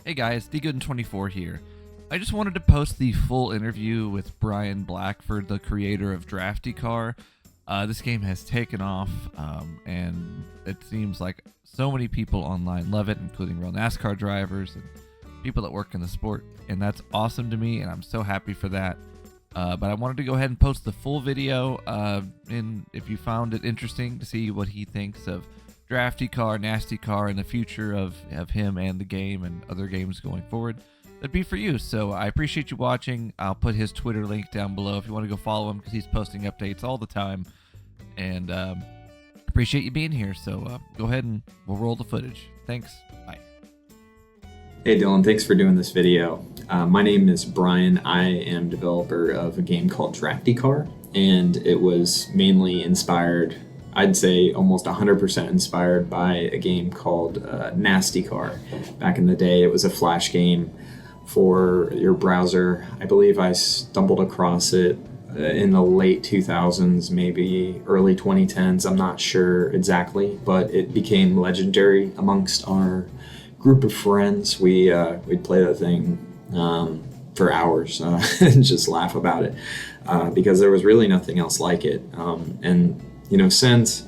Hey guys, DGoodin24 here. I just wanted to post the full interview with Brian Blackford, the creator of Drafty Car. This game has taken off, and it seems like so many people online love it, including real NASCAR drivers and people that work in the sport, and that's awesome to me, and I'm so happy for that. But I wanted to go ahead and post the full video, and if you found it interesting to see what he thinks of Drafty Car, Nasty Car, and the future of him and the game and other games going forward, that'd be for you. So I appreciate you watching. I'll put his Twitter link down below if you want to go follow him, because he's posting updates all the time. And appreciate you being here. So go ahead and we'll roll the footage. Thanks. Bye. Hey Dylan, thanks for doing this video. My name is Brian. I am developer of a game called Drafty Car, and it was mainly inspired, I'd say almost 100% inspired by a game called Nasty Car. Back in the day, it was a flash game for your browser. I believe I stumbled across it in the late 2000s, maybe early 2010s. I'm not sure exactly, but it became legendary amongst our group of friends. We'd play that thing for hours and just laugh about it because there was really nothing else like it. And you know, since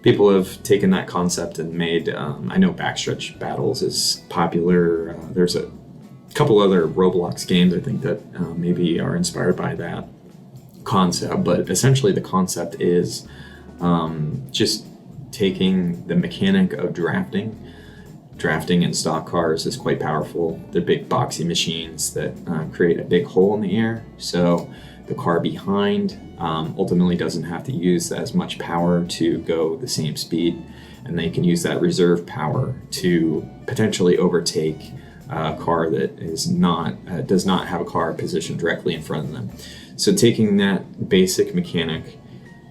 people have taken that concept and made, I know Backstretch Battles is popular. There's a couple other Roblox games I think that maybe are inspired by that concept, but essentially the concept is just taking the mechanic of drafting. Drafting in stock cars is quite powerful. They're big boxy machines that create a big hole in the air. So the car behind ultimately doesn't have to use as much power to go the same speed, and they can use that reserve power to potentially overtake a car that is not does not have a car positioned directly in front of them. So taking that basic mechanic,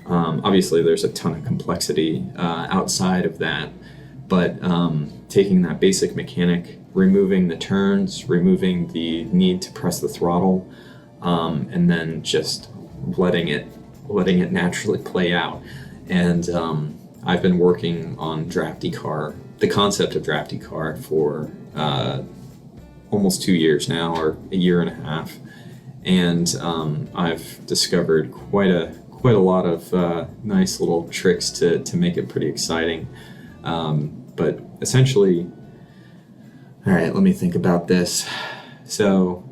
obviously there's a ton of complexity outside of that, but taking that basic mechanic, removing the turns, removing the need to press the throttle, and then just letting it naturally play out. And I've been working on Drafty Car, the concept of Drafty Car, for almost 2 years now, or a year and a half. And I've discovered quite a lot of nice little tricks to make it pretty exciting. But essentially, all right, let me think about this. So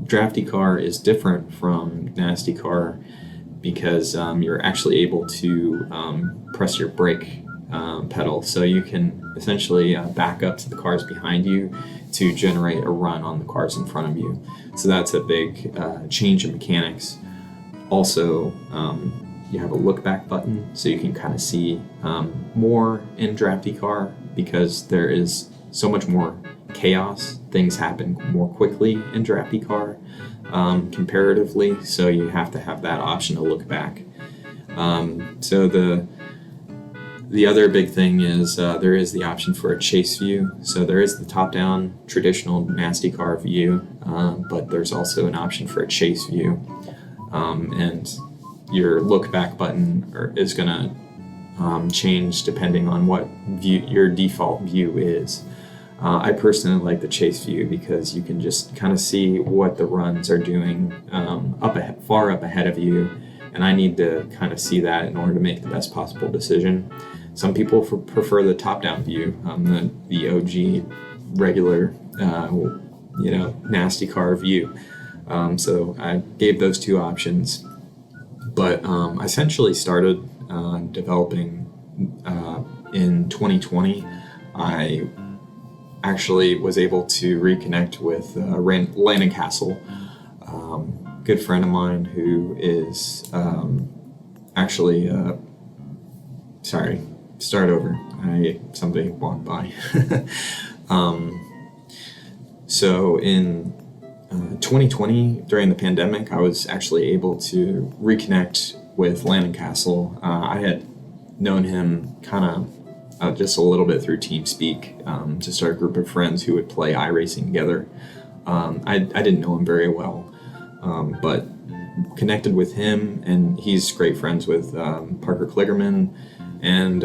Drafty Car is different from Nasty Car because you're actually able to press your brake pedal, so you can essentially back up to the cars behind you to generate a run on the cars in front of you. So that's a big change in mechanics. Also, you have a look back button, so you can kind of see more in Drafty Car because there is so much more chaos. Things happen more quickly in Drafty Car comparatively, so you have to have that option to look back. So the other big thing is there is the option for a chase view. So there is the top-down traditional Nasty Car view, but there's also an option for a chase view, and your look back button is going to change depending on what view your default view is. I personally like the chase view because you can just kind of see what the runs are doing far up ahead of you, and I need to kind of see that in order to make the best possible decision. Some people prefer the top-down view, the OG regular, Nasty Car view. So I gave those two options, but I essentially started developing in 2020. I actually was able to reconnect with Landon Castle, good friend of mine who is actually sorry, start over. Somebody walked by. So in 2020, during the pandemic, I was actually able to reconnect with Landon Castle. I had known him kind of just a little bit through TeamSpeak, just our group of friends who would play iRacing together. I didn't know him very well, but connected with him, and he's great friends with Parker Kligerman, and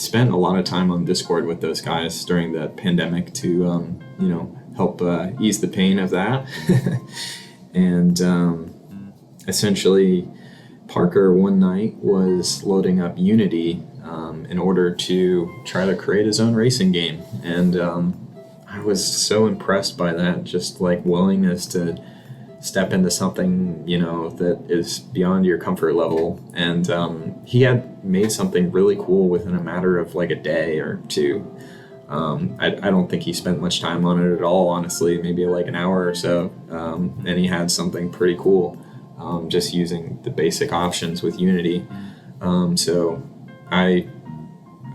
spent a lot of time on Discord with those guys during the pandemic to help ease the pain of that. And essentially, Parker one night was loading up Unity in order to try to create his own racing game, and I was so impressed by that, just like willingness to step into something that is beyond your comfort level. And he had made something really cool within a matter of like a day or two. I don't think he spent much time on it at all, honestly, maybe like an hour or so, and he had something pretty cool, just using the basic options with Unity. So I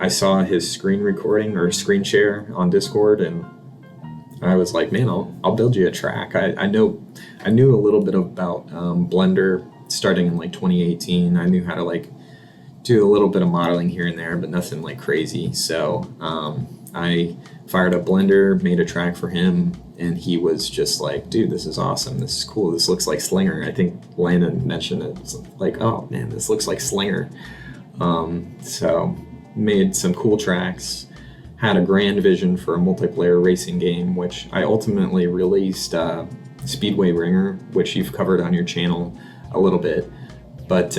saw his screen recording or screen share on Discord, and I was like, man, I'll build you a track. I knew a little bit about Blender starting in like 2018. I knew how to like do a little bit of modeling here and there, but nothing like crazy. So I fired up Blender, made a track for him, and he was just like, dude, this is awesome. This is cool. This looks like Slinger. I think Landon mentioned it. It's like, oh man, this looks like Slinger. So made some cool tracks, had a grand vision for a multiplayer racing game, which I ultimately released Speedway Ringer, which you've covered on your channel a little bit. But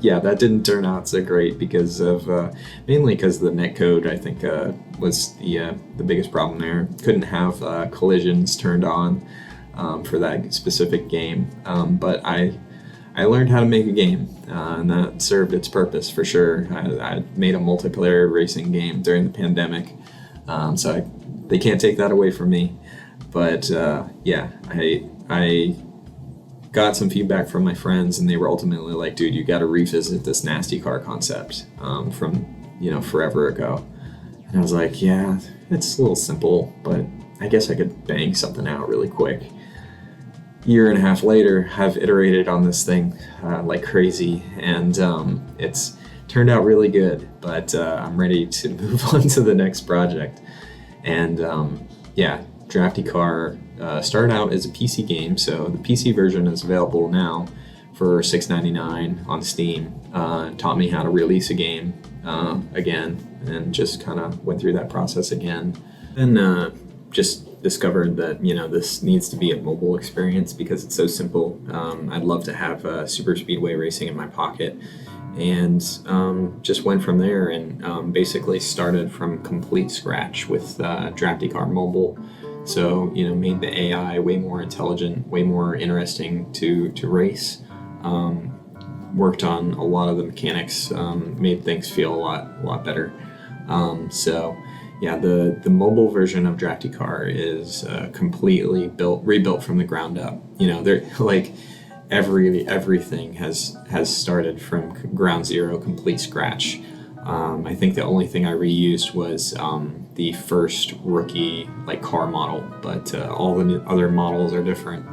yeah, that didn't turn out so great because of mainly because the netcode, I think, was the biggest problem there. Couldn't have collisions turned on for that specific game. But I learned how to make a game, and that served its purpose for sure. I made a multiplayer racing game during the pandemic, so they can't take that away from me. But yeah, I got some feedback from my friends, and they were ultimately like, dude, you got to revisit this Drafty Car concept from forever ago. And I was like, yeah, it's a little simple, but I guess I could bang something out really quick. Year and a half later, I've iterated on this thing like crazy, and it's turned out really good, but I'm ready to move on to the next project. And yeah, Drafty Car started out as a PC game, so the PC version is available now for $6.99 on Steam. Taught me how to release a game again, and just kind of went through that process again. Then just discovered that this needs to be a mobile experience because it's so simple. I'd love to have super speedway racing in my pocket, and just went from there, and basically started from complete scratch with Drafty Car Mobile. So made the AI way more intelligent, way more interesting to race. Worked on a lot of the mechanics, made things feel a lot better. So yeah, the mobile version of Drafty Car is completely rebuilt from the ground up. They're like everything has started from ground zero, complete scratch. I think the only thing I reused was the first rookie like car model, but all the other models are different.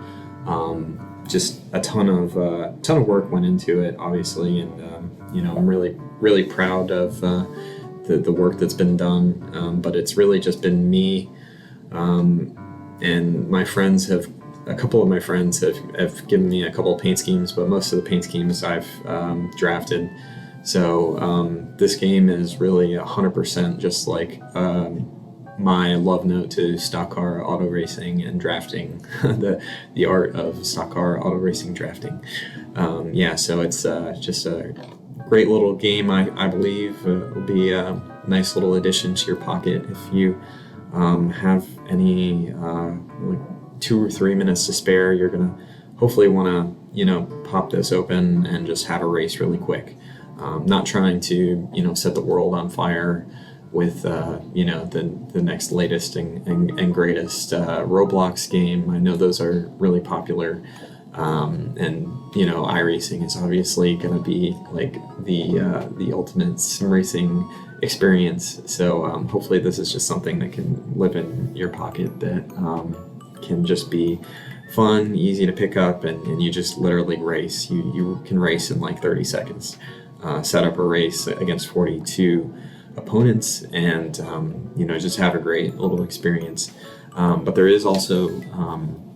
Just a ton of work went into it, obviously, and I'm really proud of the work that's been done, but it's really just been me, and my friends a couple of my friends have given me a couple of paint schemes, but most of the paint schemes I've drafted. So this game is really 100% just like my love note to stock car auto racing and drafting, the art of stock car auto racing drafting. Yeah, so it's just a great little game. I believe will be a nice little addition to your pocket if you have any like 2 or 3 minutes to spare. You're gonna hopefully want to pop this open and just have a race really quick. Not trying to set the world on fire with the next latest and greatest Roblox game. I know those are really popular. And iRacing is obviously going to be like the ultimate sim racing experience. So hopefully this is just something that can live in your pocket, that can just be fun, easy to pick up, and you just literally race. You can race in like 30 seconds. Set up a race against 42 opponents, and just have a great little experience. But there is also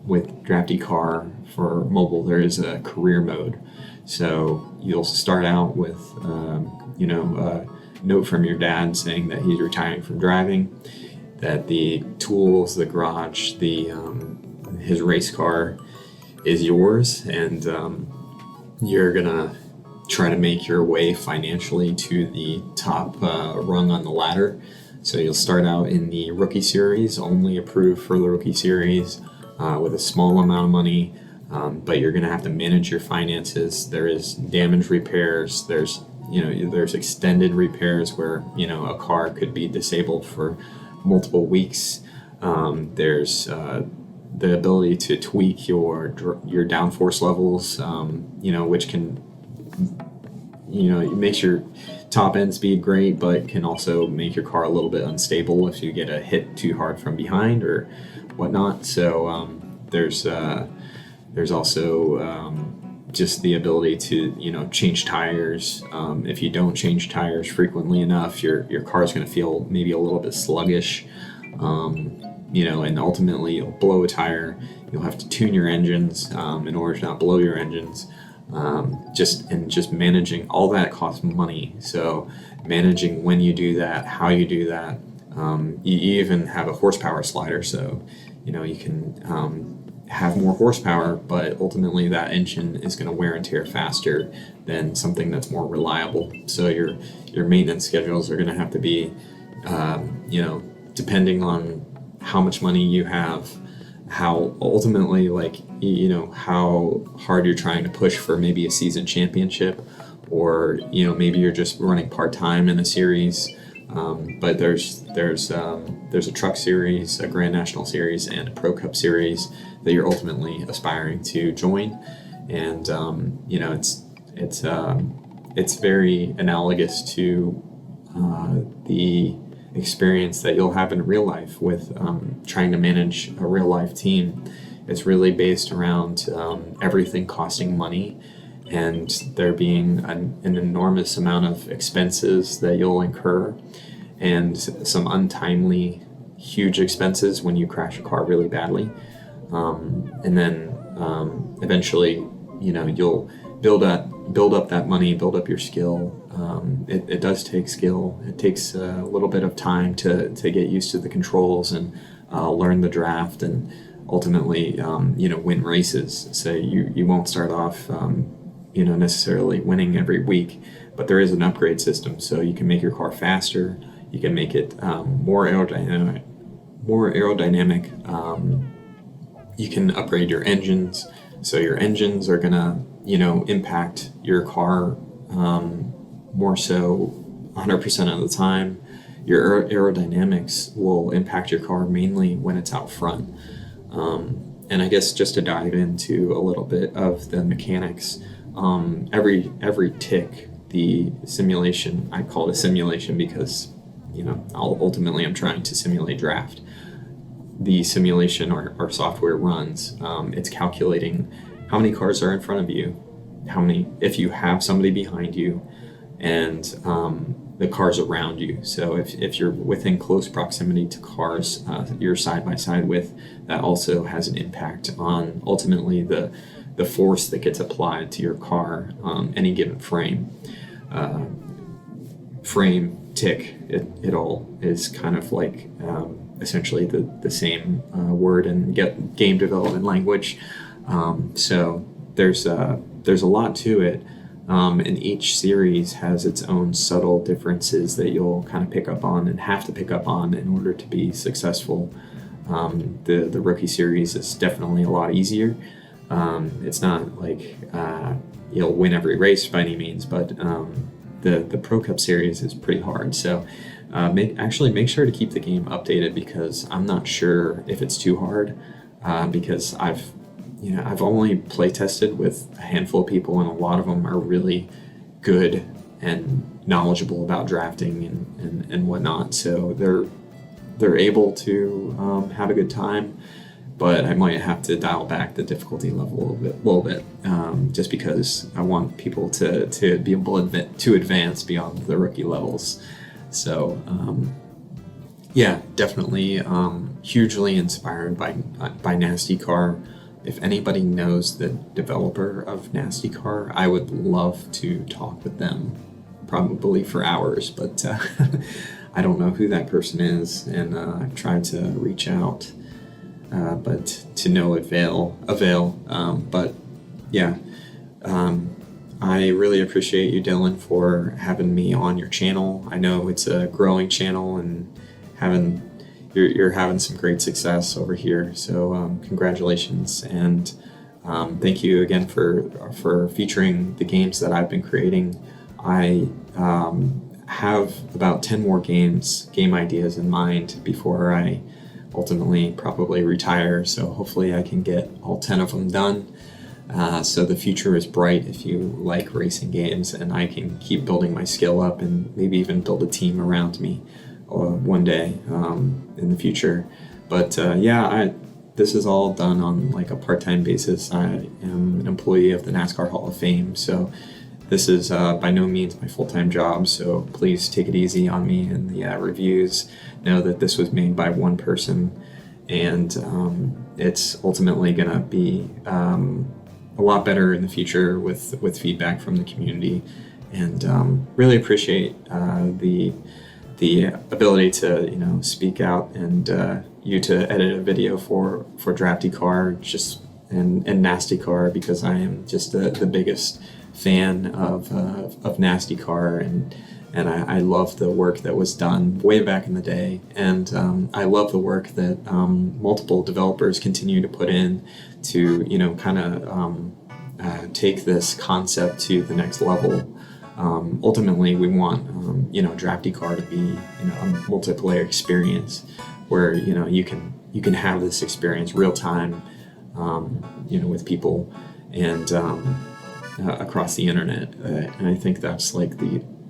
with Drafty Car for mobile, there is a career mode. So you'll start out with, a note from your dad saying that he's retiring from driving, that the tools, the garage, his race car is yours, and you're gonna try to make your way financially to the top rung on the ladder. So you'll start out in the rookie series, only approved for the rookie series, with a small amount of money, but you're gonna have to manage your finances. There is damage repairs. There's extended repairs where a car could be disabled for multiple weeks. There's the ability to tweak your downforce levels, which can it makes your top end speed great, but can also make your car a little bit unstable if you get a hit too hard from behind or whatnot. So there's also just the ability to change tires. If you don't change tires frequently enough, your car is going to feel maybe a little bit sluggish, and ultimately you'll blow a tire. You'll have to tune your engines in order to not blow your engines. Just managing all that costs money. So managing when you do that, how you do that. You even have a horsepower slider, so you can have more horsepower, but ultimately that engine is going to wear and tear faster than something that's more reliable. So your maintenance schedules are going to have to be, depending on how much money you have, how ultimately, how hard you're trying to push for maybe a season championship, or maybe you're just running part-time in a series. But there's a truck series, a Grand National series, and a Pro Cup series that you're ultimately aspiring to join. And it's very analogous to the experience that you'll have in real life with trying to manage a real life team. It's really based around everything costing money, and there being an enormous amount of expenses that you'll incur, and some untimely huge expenses when you crash a car really badly. And then eventually, you'll build up that money, build up your skill. It does take skill. It takes a little bit of time to get used to the controls and learn the draft, and ultimately, win races. So you won't start off, necessarily winning every week, but there is an upgrade system, so you can make your car faster. You can make it more aerodynamic. You can upgrade your engines, so your engines are gonna, impact your car more so 100% of the time. Your aerodynamics will impact your car mainly when it's out front. And I guess just to dive into a little bit of the mechanics, every tick, the simulation, I call it a simulation because ultimately I'm trying to simulate draft. The simulation or software runs, it's calculating how many cars are in front of you, if you have somebody behind you, and the cars around you. So if you're within close proximity to cars you're side by side with, that also has an impact on ultimately the force that gets applied to your car on any given frame. Frame, tick, it all is kind of like essentially the same word in game development language. So there's a lot to it, and each series has its own subtle differences that you'll kind of pick up on and have to pick up on in order to be successful. The rookie series is definitely a lot easier. It's not like you'll win every race by any means, but the Pro Cup series is pretty hard. So make sure to keep the game updated, because I'm not sure if it's too hard, because I've only play tested with a handful of people, and a lot of them are really good and knowledgeable about drafting and whatnot. So they're able to have a good time, but I might have to dial back the difficulty level a little bit, just because I want people to be able to advance beyond the rookie levels. So definitely hugely inspired by Nasty Car, if anybody knows the developer of Nasty Car, I would love to talk with them, probably for hours, but I don't know who that person is, and I've tried to reach out, but to no avail. But yeah, I really appreciate you, Dylan, for having me on your channel. I know it's a growing channel, and you're having some great success over here. So congratulations, and thank you again for featuring the games that I've been creating. I have about 10 more game ideas in mind before I ultimately probably retire. So hopefully I can get all 10 of them done. So the future is bright if you like racing games, and I can keep building my skill up and maybe even build a team around me one day in the future. But this is all done on like a part-time basis. I am an employee of the NASCAR Hall of Fame, so this is by no means my full-time job, so please take it easy on me in the reviews. Know that this was made by one person, and it's ultimately going to be a lot better in the future with feedback from the community. And really appreciate the ability to speak out, and you to edit a video for Drafty Car and Nasty Car, because I am just the biggest fan of Nasty Car, and I love the work that was done way back in the day, and I love the work that multiple developers continue to put in to take this concept to the next level. Ultimately, we want Drafty Car to be a multiplayer experience where you can have this experience real time, with people and across the internet, and I think that's like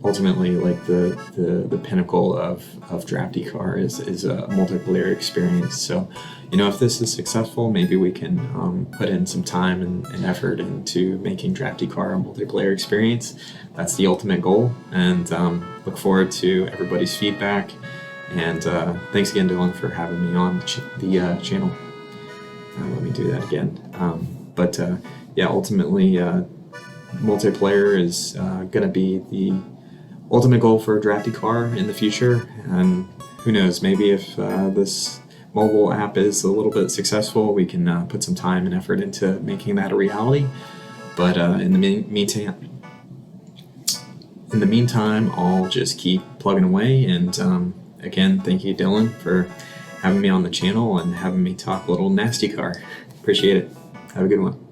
ultimately the pinnacle of Drafty Car is a multiplayer experience. So if this is successful, maybe we can put in some time and effort into making Drafty Car a multiplayer experience. That's the ultimate goal, and look forward to everybody's feedback. And thanks again, Dylan, for having me on the channel. Let me do that again. Ultimately, multiplayer is going to be the ultimate goal for Drafty Car in the future. And who knows, maybe if this mobile app is a little bit successful, we can put some time and effort into making that a reality. But in the meantime, I'll just keep plugging away. And again, thank you, Dylan, for having me on the channel and having me talk a little Nasty Car. Appreciate it. Have a good one.